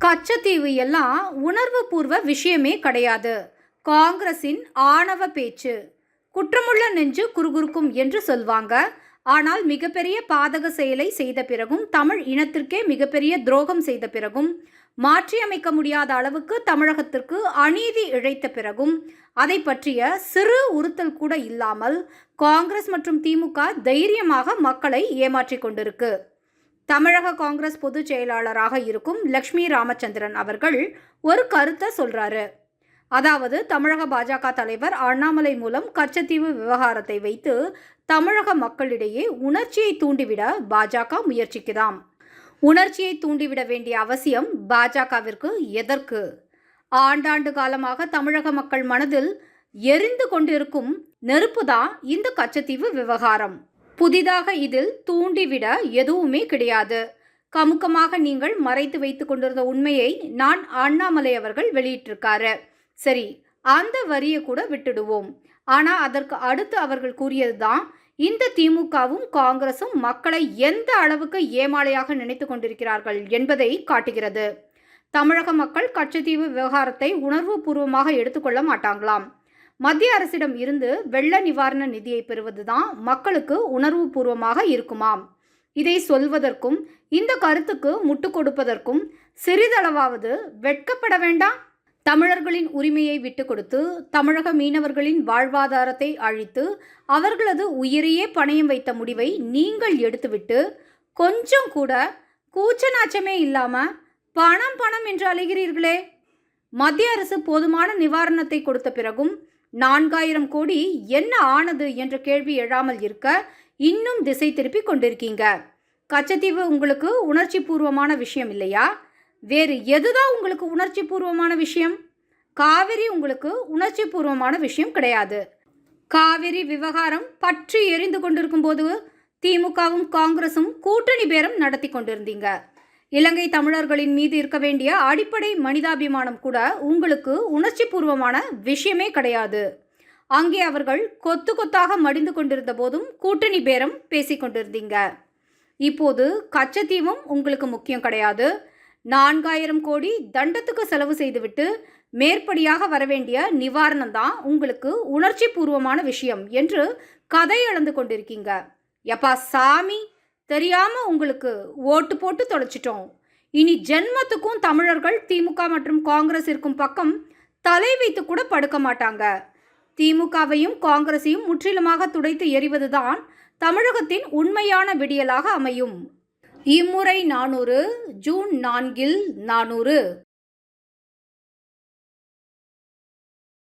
கச்சத்தீவு எல்லாம் உணர்வு பூர்வ விஷயமே கிடையாது. காங்கிரசின் ஆணவ பேச்சு. குற்றமுள்ள நெஞ்சு குறுகுறுக்கும் என்று சொல்வாங்க. ஆனால் மிகப்பெரிய பாதக செயலை செய்த பிறகும், தமிழ் இனத்திற்கே மிகப்பெரிய துரோகம் செய்த பிறகும், மாற்றியமைக்க முடியாத அளவுக்கு தமிழகத்திற்கு அநீதி இழைத்த பிறகும், அதை பற்றிய சிறு உறுத்தல் கூட இல்லாமல் காங்கிரஸ் மற்றும் திமுக தைரியமாக மக்களை ஏமாற்றிக் கொண்டிருக்கு. தமிழக காங்கிரஸ் பொதுச் செயலாளராக இருக்கும் லட்சுமி ராமச்சந்திரன் அவர்கள் ஒரு கருத்தை சொல்றாரு. அதாவது தமிழக பாஜக தலைவர் அண்ணாமலை மூலம் கச்சத்தீவு விவகாரத்தை வைத்து தமிழக மக்களிடையே உணர்ச்சியை தூண்டிவிட பாஜக முயற்சிக்குதாம். உணர்ச்சியை தூண்டிவிட வேண்டிய அவசியம் பாஜகவிற்கு எதற்கு? ஆண்டாண்டு காலமாக தமிழக மக்கள் மனதில் எரிந்து கொண்டிருக்கும் நெருப்புதான் இந்த கச்சத்தீவு விவகாரம். புதிதாக இதில் தூண்டிவிட எதுவுமே கிடையாது. கமுக்கமாக நீங்கள் மறைத்து வைத்துக் கொண்டிருந்த உண்மையை நான் அண்ணாமலை அவர்கள் வெளியிட்டிருக்காரு. சரி, அந்த வரியை கூட விட்டுடுவோம். ஆனால் அதற்கு அடுத்து அவர்கள் கூறியதுதான் இந்த திமுகவும் காங்கிரசும் மக்களை எந்த அளவுக்கு ஏமாளையாக நினைத்து கொண்டிருக்கிறார்கள் என்பதை காட்டுகிறது. தமிழக மக்கள் கச்சத்தீவு விவகாரத்தை உணர்வு பூர்வமாக எடுத்துக்கொள்ள மாட்டாங்களாம். மத்திய அரசிடம் இருந்து வெள்ள நிவாரண நிதியை பெறுவதுதான் மக்களுக்கு உணர்வு பூர்வமாக இருக்குமாம். இதை சொல்வதற்கும் இந்த கருத்துக்கு முட்டு கொடுப்பதற்கும் சிறிதளவாவது வெட்கப்பட வேண்டாம். தமிழர்களின் உரிமையை விட்டு கொடுத்து தமிழக மீனவர்களின் வாழ்வாதாரத்தை அழித்து அவர்களது உயிரையே பணயம் வைத்த முடிவை நீங்கள் எடுத்துவிட்டு கொஞ்சம் கூட கூச்ச நாச்சமே இல்லாம பணம் பணம் என்று அலைகிறீர்களே. மத்திய அரசு போதுமான நிவாரணத்தை கொடுத்த பிறகும் 4000 கோடி என்ன ஆனது என்ற கேள்வி எழாமல் இருக்க இன்னும் திசை திருப்பி கொண்டிருக்கீங்க. கச்சத்தீவு உங்களுக்கு உணர்ச்சி பூர்வமான விஷயம் இல்லையா? வேறு எதுதான் உங்களுக்கு உணர்ச்சி பூர்வமான விஷயம்? காவிரி உங்களுக்கு உணர்ச்சி பூர்வமான விஷயம் கிடையாது. காவிரி விவகாரம் பற்றி எரிந்து கொண்டிருக்கும் போது திமுகவும் காங்கிரசும் கூட்டணி பேரம் நடத்தி கொண்டிருந்தீங்க. இலங்கை தமிழர்களின் மீது இருக்க வேண்டிய அடிப்படை மனிதாபிமானம் கூட உங்களுக்கு உணர்ச்சி பூர்வமான விஷயமே கிடையாது. அங்கே அவர்கள் கொத்து கொத்தாக மடிந்து கொண்டிருந்த போதும் கூட்டணி பேரம் பேசிக்கொண்டிருந்தீங்க. இப்போது கச்சத்தீவும் உங்களுக்கு முக்கியம் கிடையாது. 4000 கோடி தண்டத்துக்கு செலவு செய்துவிட்டு மேற்படியாக வரவேண்டிய நிவாரணம் தான் உங்களுக்கு உணர்ச்சி பூர்வமான விஷயம் என்று கதை அளந்து கொண்டிருக்கீங்க. எப்பா சாமி, தெரியாம உங்களுக்கு ஓட்டு போட்டு தொலைச்சிட்டோம். இனி ஜென்மத்துக்கும் தமிழர்கள் திமுக மற்றும் காங்கிரஸ் இருக்கும் பக்கம் தலை வைத்து கூட படுக்க மாட்டாங்க. திமுகவையும் காங்கிரஸையும் முற்றிலுமாக துடைத்து எறிவதுதான் தமிழகத்தின் உண்மையான விடியலாக அமையும். இம்முறை 400 ஜூன் 4 400